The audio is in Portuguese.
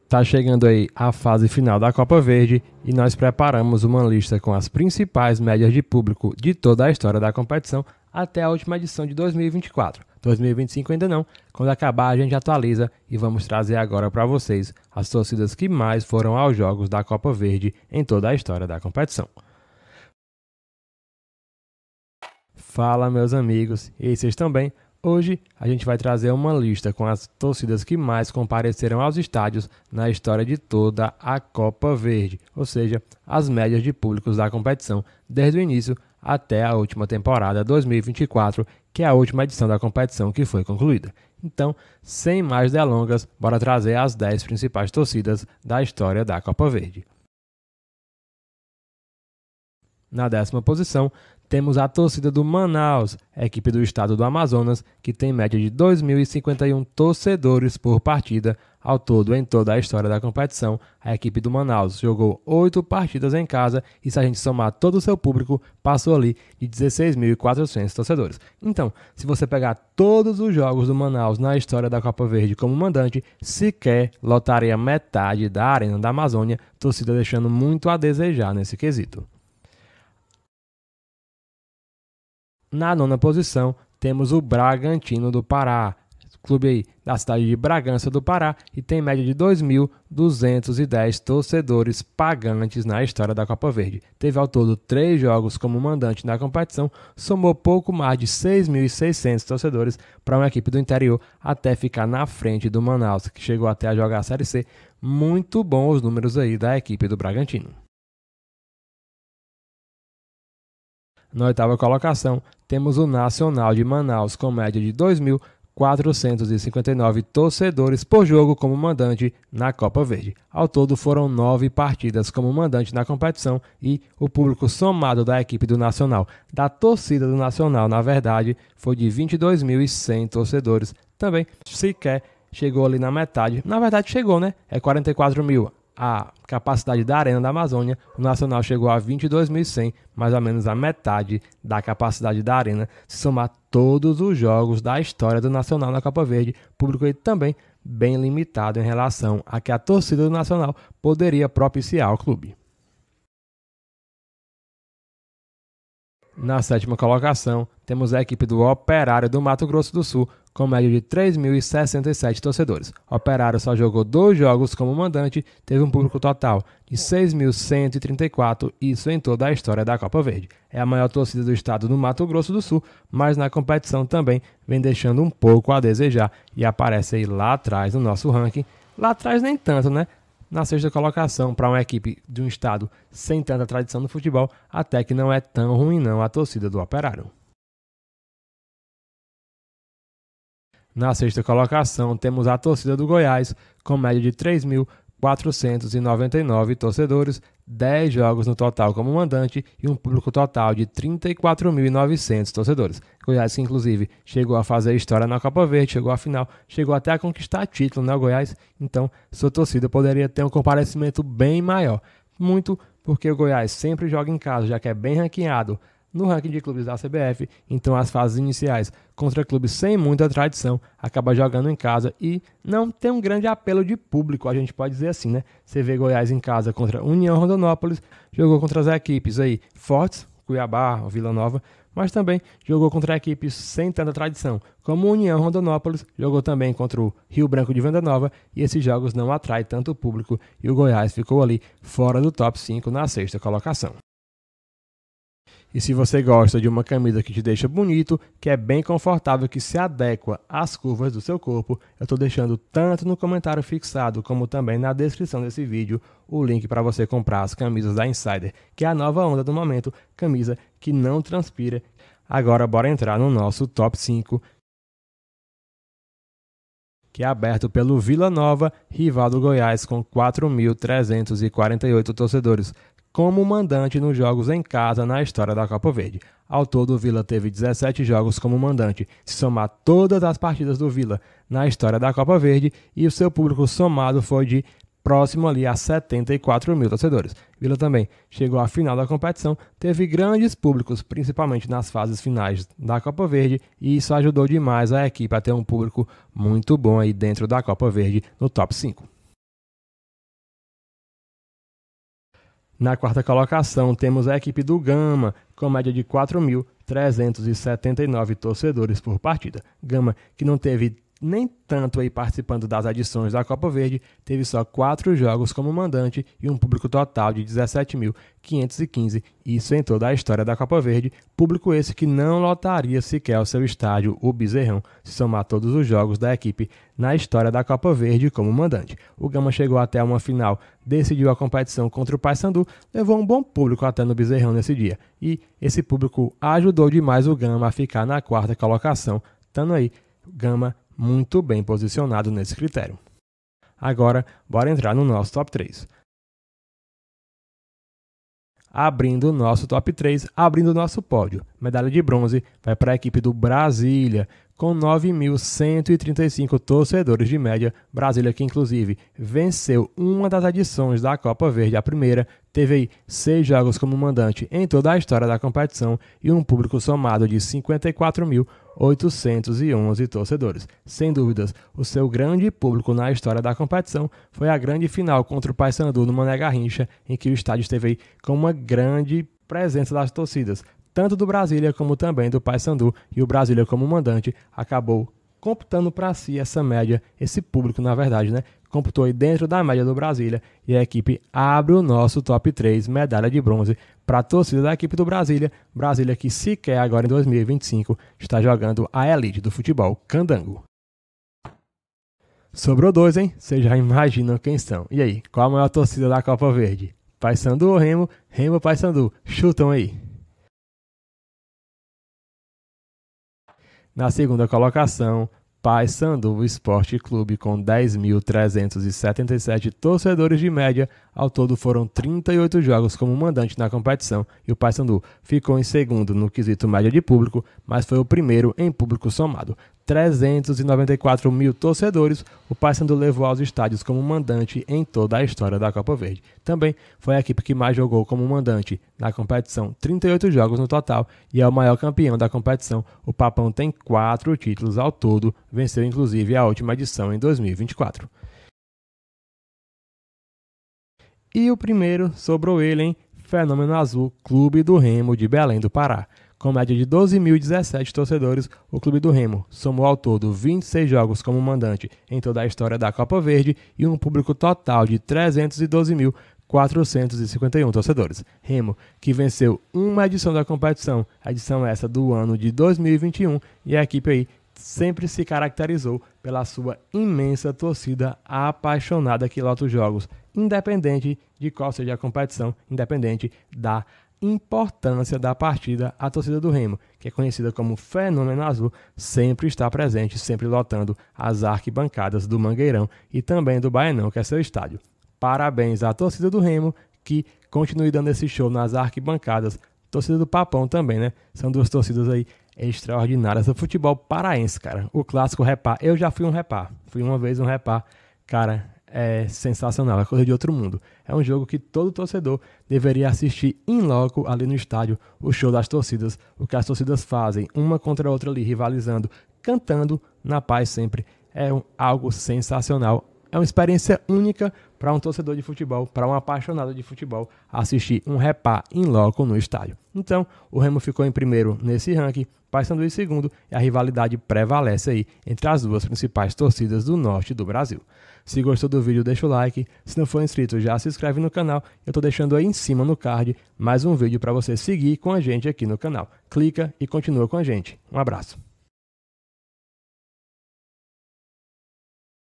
Tá chegando aí a fase final da Copa Verde e nós preparamos uma lista com as principais médias de público de toda a história da competição até a última edição de 2024. 2025 ainda não. Quando acabar a gente atualiza e vamos trazer agora para vocês as torcidas que mais foram aos jogos da Copa Verde em toda a história da competição. Fala meus amigos, e aí, vocês estão bem? Hoje a gente vai trazer uma lista com as torcidas que mais compareceram aos estádios na história de toda a Copa Verde, ou seja, as médias de públicos da competição desde o início até a última temporada 2024, que é a última edição da competição que foi concluída. Então, sem mais delongas, bora trazer as 10 principais torcidas da história da Copa Verde. Na 10ª posição, temos a torcida do Manaus, a equipe do estado do Amazonas, que tem média de 2.051 torcedores por partida. Ao todo, em toda a história da competição, a equipe do Manaus jogou 8 partidas em casa e, se a gente somar todo o seu público, passou ali de 16.400 torcedores. Então, se você pegar todos os jogos do Manaus na história da Copa Verde como mandante, sequer lotaria metade da Arena da Amazônia, torcida deixando muito a desejar nesse quesito. Na 9ª posição, temos o Bragantino do Pará, clube aí da cidade de Bragança do Pará, e tem média de 2.210 torcedores pagantes na história da Copa Verde. Teve ao todo 3 jogos como mandante na competição, somou pouco mais de 6.600 torcedores para uma equipe do interior até ficar na frente do Manaus, que chegou até a jogar a Série C. Muito bons os números aí da equipe do Bragantino. Na 8ª colocação, temos o Nacional de Manaus, com média de 2.459 torcedores por jogo como mandante na Copa Verde. Ao todo foram 9 partidas como mandante na competição e o público somado da equipe do Nacional, da torcida do Nacional, na verdade, foi de 22.100 torcedores. Também sequer chegou ali na metade. Na verdade chegou, né? É 44.000. A capacidade da Arena da Amazônia, o Nacional chegou a 22.100, mais ou menos a metade da capacidade da Arena, se somar todos os jogos da história do Nacional na Copa Verde, público aí também bem limitado em relação a que a torcida do Nacional poderia propiciar ao clube. Na 7ª colocação, temos a equipe do Operário do Mato Grosso do Sul, com média de 3.067 torcedores. O Operário só jogou 2 jogos como mandante, teve um público total de 6.134, isso em toda a história da Copa Verde. É a maior torcida do estado do Mato Grosso do Sul, mas na competição também vem deixando um pouco a desejar e aparece aí lá atrás no nosso ranking. Lá atrás nem tanto, né? Na 6ª colocação para uma equipe de um estado sem tanta tradição no futebol, até que não é tão ruim não a torcida do Operário. Na 6ª colocação temos a torcida do Goiás, com média de 3.499 torcedores, 10 jogos no total como mandante e um público total de 34.900 torcedores. Goiás que inclusive chegou a fazer história na Copa Verde, chegou à final, chegou até a conquistar título, né, o Goiás? Então, sua torcida poderia ter um comparecimento bem maior. Muito porque o Goiás sempre joga em casa, já que é bem ranqueado no ranking de clubes da CBF, então as fases iniciais contra clubes sem muita tradição acaba jogando em casa e não tem um grande apelo de público, a gente pode dizer assim, né? Você vê Goiás em casa contra União Rondonópolis, jogou contra as equipes aí fortes, Cuiabá, Vila Nova, mas também jogou contra equipes sem tanta tradição, como União Rondonópolis, jogou também contra o Rio Branco de Venda Nova e esses jogos não atraem tanto público e o Goiás ficou ali fora do top 5 na 6ª colocação. E se você gosta de uma camisa que te deixa bonito, que é bem confortável, que se adequa às curvas do seu corpo, eu estou deixando tanto no comentário fixado como também na descrição desse vídeo o link para você comprar as camisas da Insider, que é a nova onda do momento, camisa que não transpira. Agora bora entrar no nosso top 5, que é aberto pelo Vila Nova, rival do Goiás, com 4.348 torcedores, como mandante nos jogos em casa na história da Copa Verde. Ao todo, o Vila teve 17 jogos como mandante, se somar todas as partidas do Vila na história da Copa Verde, e o seu público somado foi de próximo ali a 74.000 torcedores. Vila também chegou à final da competição, teve grandes públicos, principalmente nas fases finais da Copa Verde, e isso ajudou demais a equipe a ter um público muito bom aí dentro da Copa Verde no top 5. Na quarta colocação, temos a equipe do Gama, com média de 4.379 torcedores por partida. Gama, que não teve nem tanto aí participando das edições da Copa Verde, teve só 4 jogos como mandante e um público total de 17.515, isso em toda a história da Copa Verde, público esse que não lotaria sequer o seu estádio, o Bezerrão, se somar todos os jogos da equipe na história da Copa Verde como mandante. O Gama chegou até uma final, decidiu a competição contra o Paysandu, levou um bom público até no Bezerrão nesse dia, e esse público ajudou demais o Gama a ficar na quarta colocação, estando aí Gama muito bem posicionado nesse critério. Agora, bora entrar no nosso top 3. Abrindo o nosso top 3, abrindo o nosso pódio. Medalha de bronze vai para a equipe do Brasília, com 9.135 torcedores de média. Brasília que, inclusive, venceu uma das edições da Copa Verde, a primeira, teve aí 6 jogos como mandante em toda a história da competição e um público somado de 54.811 torcedores. Sem dúvidas, o seu grande público na história da competição foi a grande final contra o Paysandu no Mané Garrincha, em que o estádio esteve aí com uma grande presença das torcidas, tanto do Brasília como também do Paysandu, e o Brasília como mandante acabou computando para si essa média, esse público na verdade, né? Computou aí dentro da média do Brasília e a equipe abre o nosso top 3, medalha de bronze para a torcida da equipe do Brasília, Brasília que sequer agora em 2025 está jogando a elite do futebol candango. Sobrou 2, hein? Vocês já imaginam quem são. E aí, qual a maior torcida da Copa Verde? Paysandu ou Remo? Remo ou Paysandu? Chutam aí. Na segunda colocação, Paysandu Esporte Clube com 10.377 torcedores de média. Ao todo foram 38 jogos como mandante na competição e o Paysandu ficou em segundo no quesito média de público, mas foi o primeiro em público somado. 394 mil torcedores, o Paysandu levou aos estádios como mandante em toda a história da Copa Verde. Também foi a equipe que mais jogou como mandante na competição, 38 jogos no total, e é o maior campeão da competição. O Papão tem 4 títulos ao todo, venceu inclusive a última edição em 2024. E o primeiro sobrou ele, hein? Fenômeno Azul, Clube do Remo de Belém do Pará. Com média de 12.017 torcedores, o Clube do Remo somou ao todo 26 jogos como mandante em toda a história da Copa Verde e um público total de 312.451 torcedores. Remo, que venceu uma edição da competição, a edição essa do ano de 2021, e a equipe aí sempre se caracterizou pela sua imensa torcida apaixonada que lota os jogos, independente de qual seja a competição, independente da importância da partida. A torcida do Remo, que é conhecida como Fenômeno Azul, sempre está presente, sempre lotando as arquibancadas do Mangueirão e também do Baianão, que é seu estádio. Parabéns à torcida do Remo, que continue dando esse show nas arquibancadas. Torcida do Papão também, né? São duas torcidas aí extraordinárias do futebol paraense, cara. O clássico repá. Eu já fui um repá. Fui uma vez um repá. Cara, é sensacional, é coisa de outro mundo. É um jogo que todo torcedor deveria assistir in loco ali no estádio, o show das torcidas, o que as torcidas fazem, uma contra a outra ali, rivalizando, cantando na paz sempre. É algo sensacional. É uma experiência única para um torcedor de futebol, para um apaixonado de futebol, assistir um repá in loco no estádio. Então, o Remo ficou em primeiro nesse ranking, Paysandu em segundo, e a rivalidade prevalece aí entre as duas principais torcidas do norte do Brasil. Se gostou do vídeo, deixa o like. Se não for inscrito, já se inscreve no canal. Eu estou deixando aí em cima no card mais um vídeo para você seguir com a gente aqui no canal. Clica e continua com a gente. Um abraço.